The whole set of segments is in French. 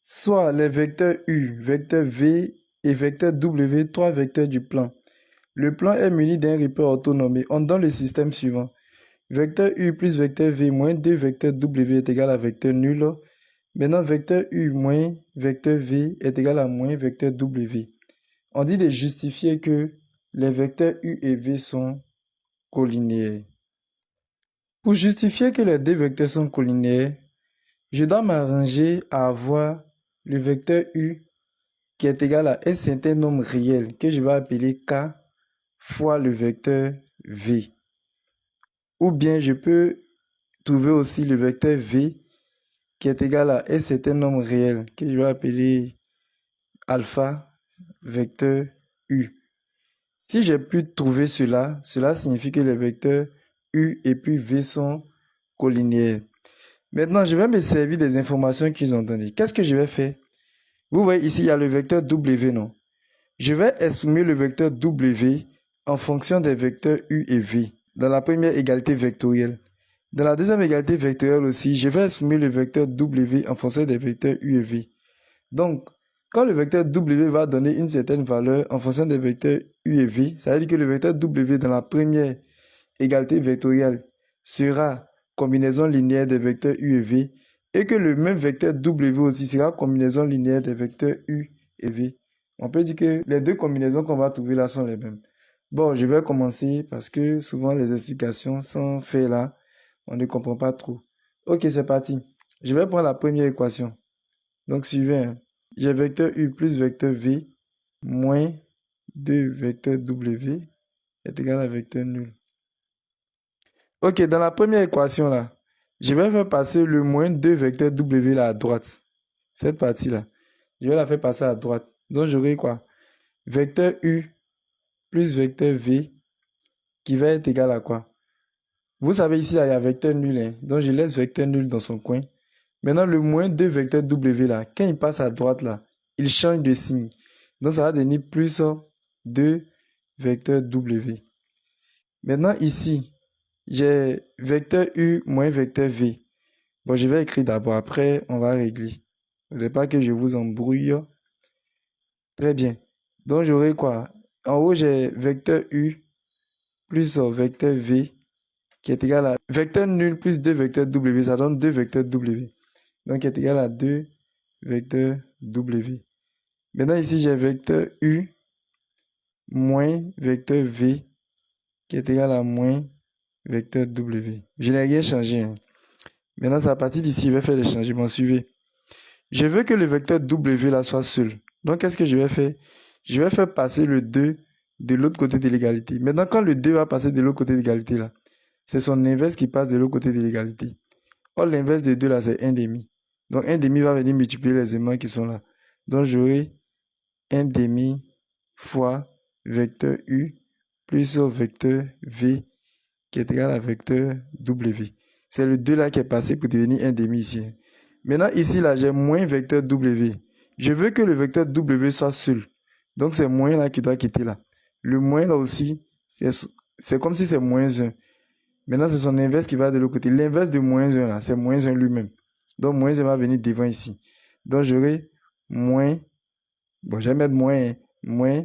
soit les vecteurs U, vecteur V et vecteur W, trois vecteurs du plan. Le plan est muni d'un repère orthonormé. On donne le système suivant. Vecteur U plus vecteur V moins 2 vecteur W est égal à vecteur nul. Maintenant, vecteur U moins vecteur V est égal à moins vecteur W. On dit de justifier que les vecteurs U et V sont collinéaires. Pour justifier que les deux vecteurs sont collinéaires, je dois m'arranger à avoir le vecteur U qui est égal à un certain nombre réel que je vais appeler K fois le vecteur V. Ou bien je peux trouver aussi le vecteur V qui est égal à un certain nombre réel que je vais appeler alpha vecteur U. Si j'ai pu trouver cela, cela signifie que les vecteurs U et puis V sont collinéaires. Maintenant, je vais me servir des informations qu'ils ont données. Qu'est-ce que je vais faire? Vous voyez ici, il y a le vecteur W, non? Je vais exprimer le vecteur W en fonction des vecteurs U et V dans la première égalité vectorielle. Dans la deuxième égalité vectorielle aussi, je vais exprimer le vecteur W en fonction des vecteurs U et V. Donc, quand le vecteur W va donner une certaine valeur en fonction des vecteurs U et V, ça veut dire que le vecteur W dans la première égalité vectorielle sera combinaison linéaire des vecteurs U et V et que le même vecteur W aussi sera combinaison linéaire des vecteurs U et V. On peut dire que les deux combinaisons qu'on va trouver là sont les mêmes. Bon, je vais commencer parce que souvent les explications sans faire là, on ne comprend pas trop. Ok, c'est parti. Je vais prendre la première équation. Donc, suivez. Hein. J'ai vecteur U plus vecteur V moins 2 vecteur W est égal à vecteur nul. Ok, dans la première équation là, je vais faire passer le moins 2 vecteur W là à droite. Cette partie-là, je vais la faire passer à droite. Donc, j'aurai quoi? Vecteur U plus vecteur V qui va être égal à quoi? Vous savez ici, là, il y a vecteur nul. Hein? Donc, je laisse vecteur nul dans son coin. Maintenant, le moins 2 vecteur W là, quand il passe à droite là, il change de signe. Donc, ça va devenir plus 2 vecteur W. Maintenant, ici, j'ai vecteur U moins vecteur V. Bon, je vais écrire d'abord, après, on va régler. Ne voulez pas que je vous embrouille. Très bien. Donc, j'aurai quoi? En haut, j'ai vecteur U plus vecteur V qui est égal à vecteur nul plus 2 vecteurs W. Ça donne 2 vecteurs W. Donc, qui est égal à 2 vecteurs W. Maintenant, ici, j'ai vecteur U moins vecteur V qui est égal à moins vecteur W. Je n'ai rien changé. Hein. Maintenant, c'est à partir d'ici, je vais faire les changements. Suivez. Je veux que le vecteur W là soit seul. Donc, qu'est-ce que je vais faire? Je vais faire passer le 2 de l'autre côté de l'égalité. Maintenant, quand le 2 va passer de l'autre côté de l'égalité là, c'est son inverse qui passe de l'autre côté de l'égalité. Or, l'inverse de 2 là, c'est 1,5. Donc, 1,5 va venir multiplier les éléments qui sont là. Donc, j'aurai 1,5 fois vecteur U plus vecteur V qui est égal à vecteur W. C'est le 2 là qui est passé pour devenir 1,5 ici. Maintenant, ici, là, j'ai moins vecteur W. Je veux que le vecteur W soit seul. Donc, c'est moins là qui doit quitter là. Le moins là aussi, c'est comme si c'est moins 1. Maintenant, c'est son inverse qui va de l'autre côté. L'inverse de moins 1 là, c'est moins 1 lui-même. Donc, moins 1 va venir devant ici. Donc, j'aurai moins, bon, je vais mettre moins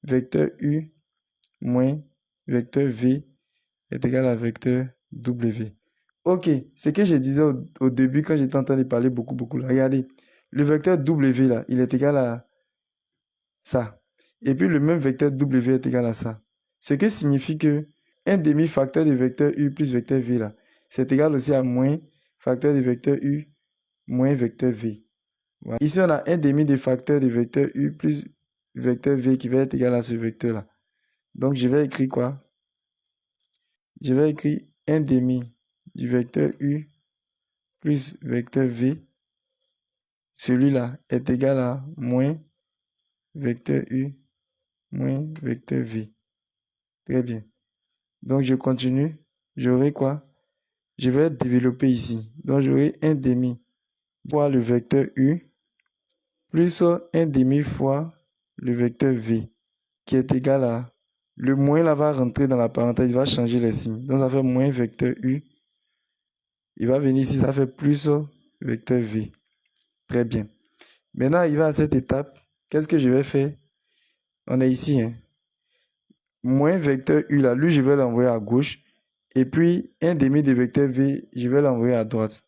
vecteur U moins vecteur V est égal à vecteur W. Ok, ce que je disais au début quand j'étais en train de parler beaucoup là. Regardez, le vecteur W là, il est égal à ça. Et puis le même vecteur W est égal à ça. Ce qui signifie que un demi-facteur de vecteur U plus vecteur V là, c'est égal aussi à moins facteur de vecteur U moins vecteur V. Voilà. Ici, on a un demi de facteur de vecteur U plus vecteur V qui va être égal à ce vecteur là. Donc, je vais écrire quoi? Je vais écrire un demi du vecteur U plus vecteur V. Celui-là est égal à moins vecteur U moins vecteur V. Très bien. Donc, je continue. J'aurai quoi? Je vais développer ici. Donc, j'aurai un demi fois le vecteur U plus un demi fois le vecteur V qui est égal à... Le moins là va rentrer dans la parenthèse, il va changer les signes. Donc, ça fait moins vecteur U. Il va venir ici, ça fait plus vecteur V. Très bien. Maintenant, arrivé à cette étape, qu'est-ce que je vais faire? On est ici, hein. Moins vecteur U là, lui, je vais l'envoyer à gauche. Et puis, un demi de vecteur V, je vais l'envoyer à droite.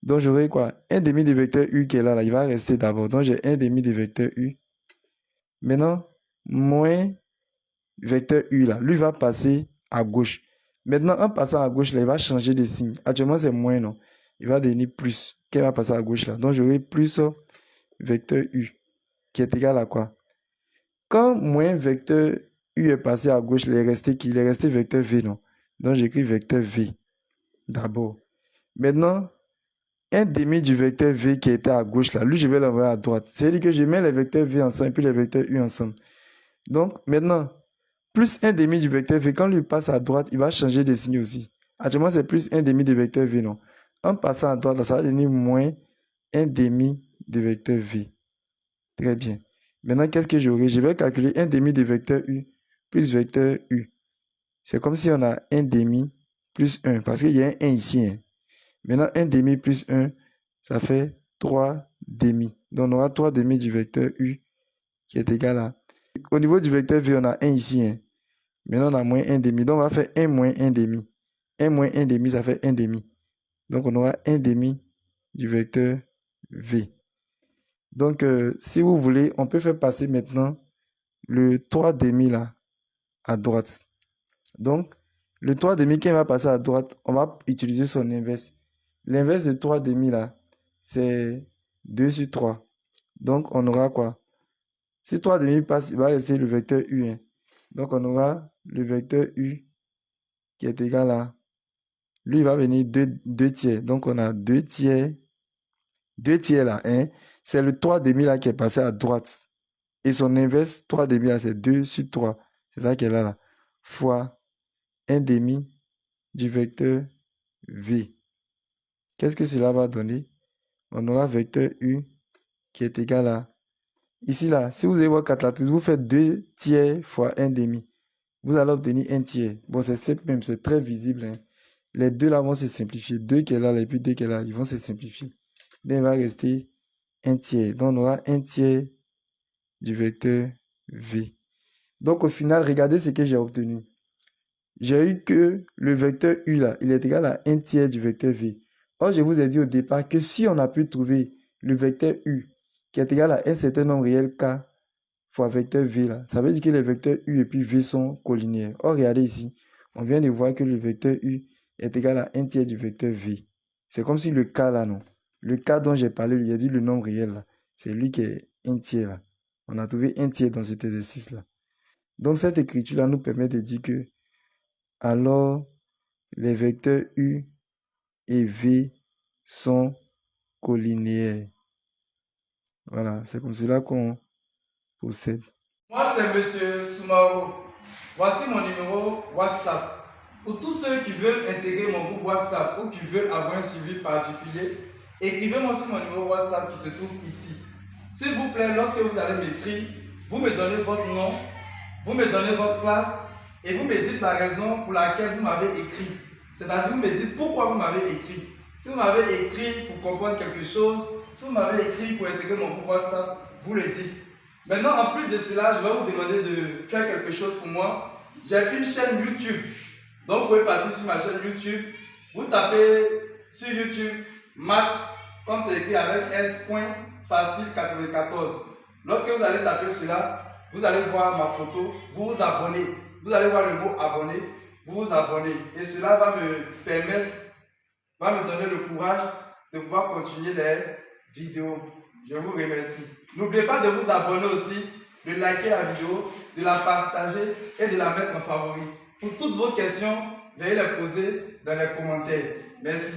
Donc, j'aurai quoi? Un demi de vecteur U qui est là, il va rester d'abord. Donc, j'ai un demi de vecteur U. Maintenant, moins vecteur U là, lui va passer à gauche. Maintenant, en passant à gauche là, il va changer de signe. Actuellement, c'est moins, non? Il va devenir plus. Qui va passer à gauche là. Donc, j'aurai plus vecteur U qui est égal à quoi? Quand moins vecteur U est passé à gauche, il est resté qui? Il est resté vecteur V, non? Donc, j'écris vecteur V d'abord. Maintenant, un demi du vecteur V qui était à gauche là, lui, je vais l'envoyer à droite. C'est-à-dire que je mets les vecteurs V ensemble et puis les vecteurs U ensemble. Donc, maintenant, plus un demi du vecteur V, quand lui passe à droite, il va changer de signe aussi. Actuellement, c'est plus un demi de vecteur V, non? En passant à droite, là, ça va devenir moins un demi de vecteur V. Très bien. Maintenant, qu'est-ce que j'aurai? Je vais calculer un demi de vecteur U plus vecteur U. C'est comme si on a un demi plus 1, parce qu'il y a un 1 ici, hein. Maintenant, un demi plus 1, ça fait 3 demi. Donc, on aura 3 demi du vecteur U qui est égal à... Au niveau du vecteur V, on a 1 ici, hein. Maintenant, on a moins 1 demi. Donc, on va faire 1 moins 1 demi. 1 moins 1 demi, ça fait 1 demi. Donc, on aura 1 demi du vecteur V. Donc, si vous voulez, on peut faire passer maintenant le 3 demi là à droite. Donc, le 3 demi qui va passer à droite, on va utiliser son inverse. L'inverse de 3 demi là, c'est 2 sur 3. Donc, on aura quoi? Si 3 demi passe, il va rester le vecteur U, hein. Donc, on aura le vecteur U qui est égal à... Lui, il va venir 2 tiers. Donc, on a 2 tiers. 2 tiers là, hein. C'est le 3 demi là qui est passé à droite. Et son inverse, 3 demi là, c'est 2 sur 3. C'est ça qui est là. Fois 1 demi du vecteur V. Qu'est-ce que cela va donner? On aura vecteur U qui est égal à... Ici là, si vous avez votre calculatrice, vous faites 2 tiers fois 1 demi. Vous allez obtenir 1 tiers. Bon, c'est simple même, c'est très visible, hein. Les deux là vont se simplifier. 2 qui est là, et puis 2 qui est là, ils vont se simplifier. Donc, il va rester 1 tiers. Donc, on aura 1 tiers du vecteur V. Donc, au final, regardez ce que j'ai obtenu. J'ai eu que le vecteur U là, il est égal à 1 tiers du vecteur V. Or, je vous ai dit au départ que si on a pu trouver le vecteur U qui est égal à un certain nombre réel K fois vecteur V là, ça veut dire que les vecteurs U et puis V sont collinéaires. Or, regardez ici, on vient de voir que le vecteur U est égal à 1 tiers du vecteur V. C'est comme si le K là, non. Le K dont j'ai parlé, il a dit le nombre réel là. C'est lui qui est 1 tiers là. On a trouvé 1 tiers dans cet exercice là. Donc, cette écriture là nous permet de dire que alors les vecteurs U et V sont collinéaires. Voilà, c'est comme cela qu'on procède. Moi, c'est Monsieur Soumaro. Voici mon numéro WhatsApp. Pour tous ceux qui veulent intégrer mon groupe WhatsApp ou qui veulent avoir un suivi particulier, écrivez-moi sur mon numéro WhatsApp qui se trouve ici. S'il vous plaît, lorsque vous allez m'écrire, vous me donnez votre nom, vous me donnez votre classe et vous me dites la raison pour laquelle vous m'avez écrit. C'est-à-dire, vous me dites pourquoi vous m'avez écrit. Si vous m'avez écrit pour comprendre quelque chose, si vous m'avez écrit pour intégrer mon groupe WhatsApp, vous le dites. Maintenant, en plus de cela, je vais vous demander de faire quelque chose pour moi. J'ai une chaîne YouTube. Donc, vous pouvez partir sur ma chaîne YouTube. Vous tapez sur YouTube Max, comme c'est écrit avec S.Facile94. Lorsque vous allez taper cela, vous allez voir ma photo, vous vous abonnez. Vous allez voir le mot abonner, vous vous abonnez. Et cela va me permettre, va me donner le courage de pouvoir continuer les vidéos. Je vous remercie. N'oubliez pas de vous abonner aussi, de liker la vidéo, de la partager et de la mettre en favori. Pour toutes vos questions, veuillez les poser dans les commentaires. Merci.